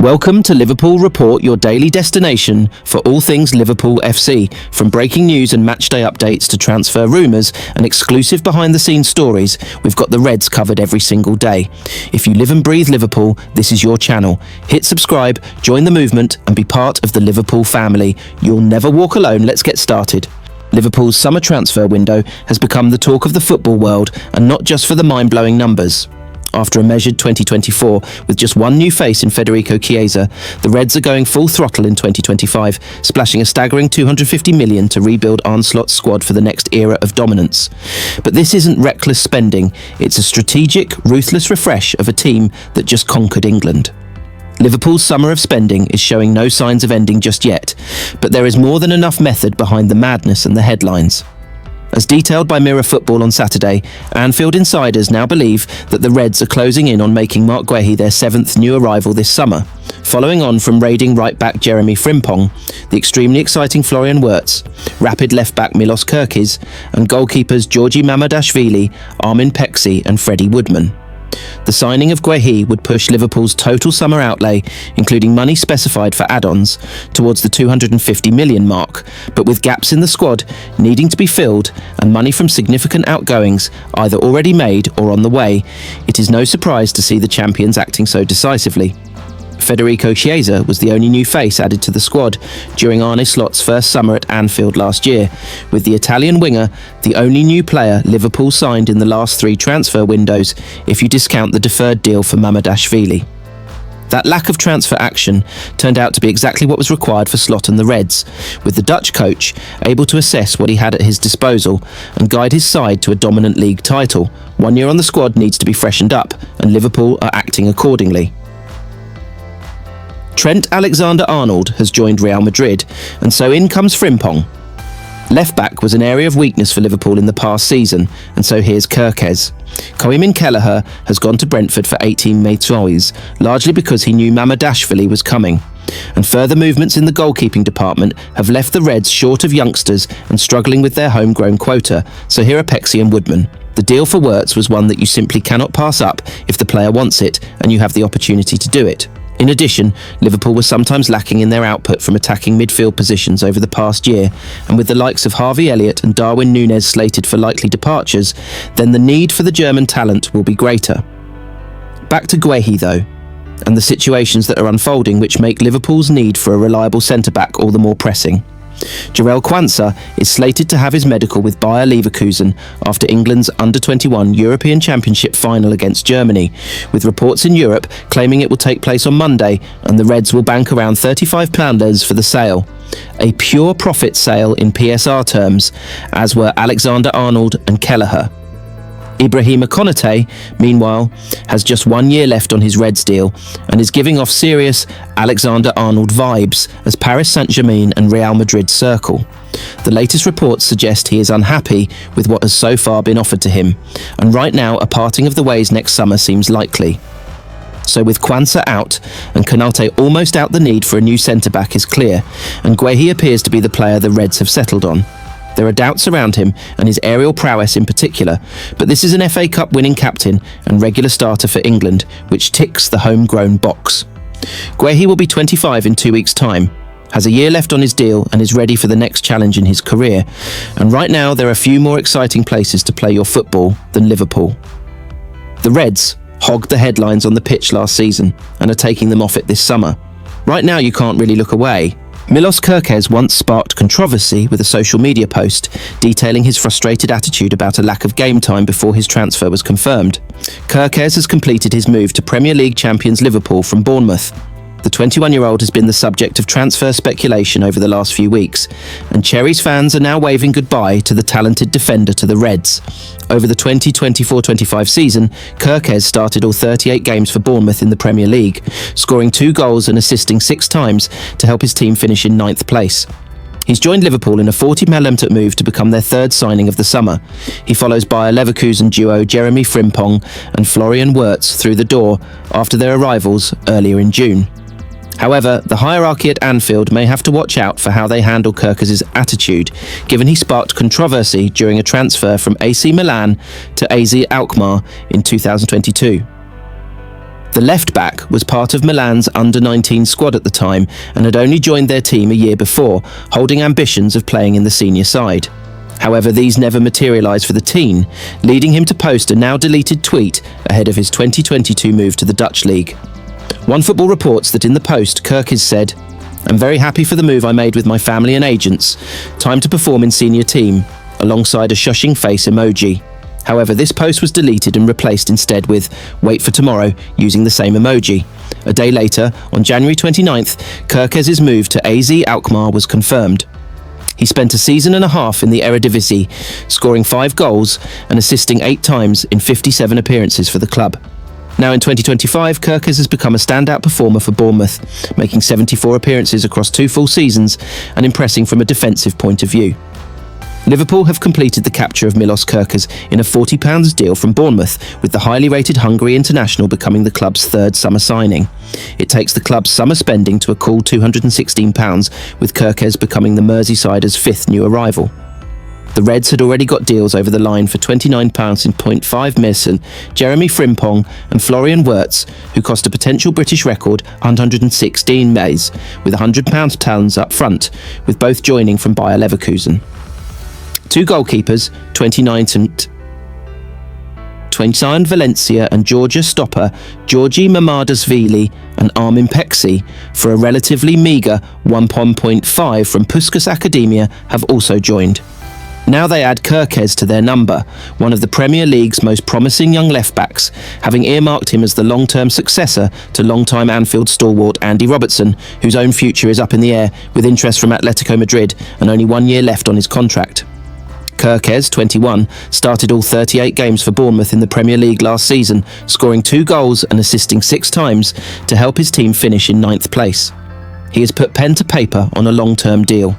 Welcome to Liverpool Report, your daily destination for all things Liverpool FC. From breaking news and matchday updates to transfer rumours and exclusive behind-the-scenes stories, we've got the Reds covered every single day. If you live and breathe Liverpool, this is your channel. Hit subscribe, join the movement and be part of the Liverpool family. You'll never walk alone. Let's get started. Liverpool's summer transfer window has become the talk of the football world, and not just for the mind-blowing numbers. After a measured 2024 with just one new face in Fabrizio, the Reds are going full throttle in 2025, splashing a staggering $250 million to rebuild Arneslot's squad for the next era of dominance. But this isn't reckless spending, it's a strategic, ruthless refresh of a team that just conquered England. Liverpool's summer of spending is showing no signs of ending just yet, but there is more than enough method behind the madness and the headlines. As detailed by Mirror Football on Saturday, Anfield insiders now believe that the Reds are closing in on making Marc Guehi their seventh new arrival this summer, following on from raiding right-back Jeremy Frimpong, the extremely exciting Florian Wirtz, rapid left-back Milos Kerkez, and goalkeepers Georgi Mamardashvili, Armin Pexi and Freddie Woodman. The signing of Guehi would push Liverpool's total summer outlay, including money specified for add-ons, towards the $250 million mark, but with gaps in the squad needing to be filled and money from significant outgoings either already made or on the way, it is no surprise to see the champions acting so decisively. Federico Chiesa was the only new face added to the squad during Arneslot's first summer at Anfield last year, with the Italian winger the only new player Liverpool signed in the last three transfer windows, if you discount the deferred deal for Mamardashvili. That lack of transfer action turned out to be exactly what was required for Slot and the Reds, with the Dutch coach able to assess what he had at his disposal and guide his side to a dominant league title. 1 year on the squad needs to be freshened up, and Liverpool are acting accordingly. Trent Alexander-Arnold has joined Real Madrid, and so in comes Frimpong. Left-back was an area of weakness for Liverpool in the past season, and so here's Kerkez. Koeman Kelleher has gone to Brentford for 18 million, largely because he knew Mamardashvili was coming. And further movements in the goalkeeping department have left the Reds short of youngsters and struggling with their homegrown quota, so here are Pexi and Woodman. The deal for Wirtz was one that you simply cannot pass up if the player wants it and you have the opportunity to do it. In addition, Liverpool was sometimes lacking in their output from attacking midfield positions over the past year, and with the likes of Harvey Elliott and Darwin Núñez slated for likely departures, then the need for the German talent will be greater. Back to Guehi though, and the situations that are unfolding which make Liverpool's need for a reliable centre-back all the more pressing. Jarell Quansah is slated to have his medical with Bayer Leverkusen after England's Under-21 European Championship final against Germany, with reports in Europe claiming it will take place on Monday and the Reds will bank around £35 for the sale. A pure profit sale in PSR terms, as were Alexander-Arnold and Kelleher. Ibrahima Konate, meanwhile, has just 1 year left on his Reds deal and is giving off serious Alexander-Arnold vibes as Paris Saint-Germain and Real Madrid circle. The latest reports suggest he is unhappy with what has so far been offered to him, and right now a parting of the ways next summer seems likely. So with Quansah out and Konate almost out, the need for a new centre-back is clear, and Guehi appears to be the player the Reds have settled on. There are doubts around him and his aerial prowess in particular, but this is an FA Cup winning captain and regular starter for England, which ticks the homegrown box. Guehi will be 25 in 2 weeks' time, has a year left on his deal and is ready for the next challenge in his career. And right now there are few more exciting places to play your football than Liverpool. The Reds hogged the headlines on the pitch last season and are taking them off it this summer. Right now you can't really look away. Milos Kerkez once sparked controversy with a social media post detailing his frustrated attitude about a lack of game time before his transfer was confirmed. Kerkez has completed his move to Premier League champions Liverpool from Bournemouth. The 21-year-old has been the subject of transfer speculation over the last few weeks, and Cherries fans are now waving goodbye to the talented defender to the Reds. Over the 2024-25 season, Kerkez started all 38 games for Bournemouth in the Premier League, scoring 2 goals and assisting 6 times to help his team finish in 9th place. He's joined Liverpool in a 40 million move to become their third signing of the summer. He follows Bayer Leverkusen duo Jeremy Frimpong and Florian Wirtz through the door after their arrivals earlier in June. However, the hierarchy at Anfield may have to watch out for how they handle Kerkez's attitude, given he sparked controversy during a transfer from AC Milan to AZ Alkmaar in 2022. The left-back was part of Milan's under-19 squad at the time and had only joined their team a year before, holding ambitions of playing in the senior side. However, these never materialised for the teen, leading him to post a now-deleted tweet ahead of his 2022 move to the Dutch League. One Football reports that in the post, Kerkez said, "I'm very happy for the move I made with my family and agents. Time to perform in senior team," alongside a shushing face emoji. However, this post was deleted and replaced instead with "wait for tomorrow" using the same emoji. A day later, on January 29th, Kerkez's move to AZ Alkmaar was confirmed. He spent a season and a half in the Eredivisie, scoring 5 goals and assisting 8 times in 57 appearances for the club. Now in 2025, Kerkez has become a standout performer for Bournemouth, making 74 appearances across 2 full seasons and impressing from a defensive point of view. Liverpool have completed the capture of Milos Kerkez in a £40 deal from Bournemouth, with the highly rated Hungary international becoming the club's 3rd summer signing. It takes the club's summer spending to a cool £216, with Kerkez becoming the Merseysiders' 5th new arrival. The Reds had already got deals over the line for £29 in .5 million, Jeremy Frimpong and Florian Wirtz, who cost a potential British record £116 million, with £100 talons up front, with both joining from Bayer Leverkusen. 2 goalkeepers, 29 Valencia and Georgia stopper Georgi Mamadashvili and Armin Peksi, for a relatively meagre £1.5 from Puskas Academia, have also joined. Now they add Kerkez to their number, one of the Premier League's most promising young left-backs, having earmarked him as the long-term successor to long-time Anfield stalwart Andy Robertson, whose own future is up in the air with interest from Atletico Madrid and only 1 year left on his contract. Kerkez, 21, started all 38 games for Bournemouth in the Premier League last season, scoring 2 goals and assisting 6 times to help his team finish in 9th place. He has put pen to paper on a long-term deal.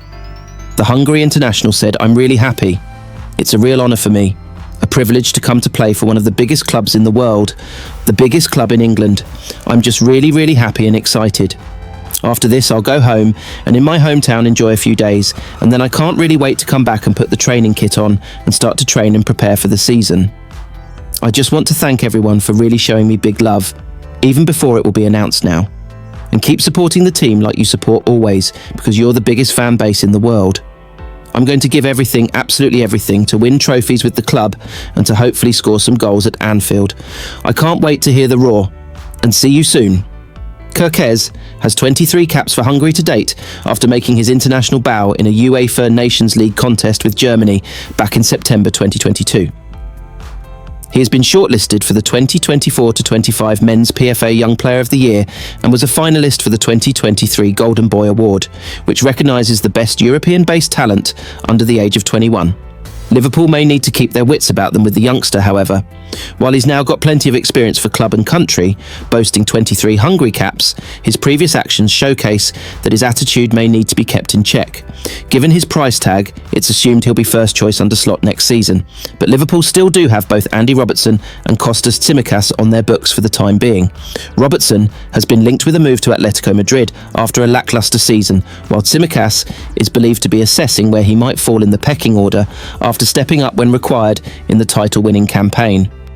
The Hungary international said, "I'm really happy. It's a real honour for me. A privilege to come to play for one of the biggest clubs in the world, the biggest club in England. I'm just really happy and excited. After this, I'll go home and in my hometown enjoy a few days, and then I can't really wait to come back and put the training kit on and start to train and prepare for the season. I just want to thank everyone for really showing me big love, even before it will be announced now. And keep supporting the team like you support always, because you're the biggest fan base in the world. I'm going to give everything, absolutely everything, to win trophies with the club and to hopefully score some goals at Anfield. I can't wait to hear the roar, and see you soon." Kerkez has 23 caps for Hungary to date after making his international bow in a UEFA Nations League contest with Germany back in September 2022. He has been shortlisted for the 2024-25 Men's PFA Young Player of the Year and was a finalist for the 2023 Golden Boy Award, which recognises the best European-based talent under the age of 21. Liverpool may need to keep their wits about them with the youngster, however. While he's now got plenty of experience for club and country, boasting 23 Hungary caps, his previous actions showcase that his attitude may need to be kept in check. Given his price tag, it's assumed he'll be first choice under Slot next season, but Liverpool still do have both Andy Robertson and Kostas Tsimikas on their books for the time being. Robertson has been linked with a move to Atletico Madrid after a lacklustre season, while Tsimikas is believed to be assessing where he might fall in the pecking order after stepping up when required in the title-winning campaign.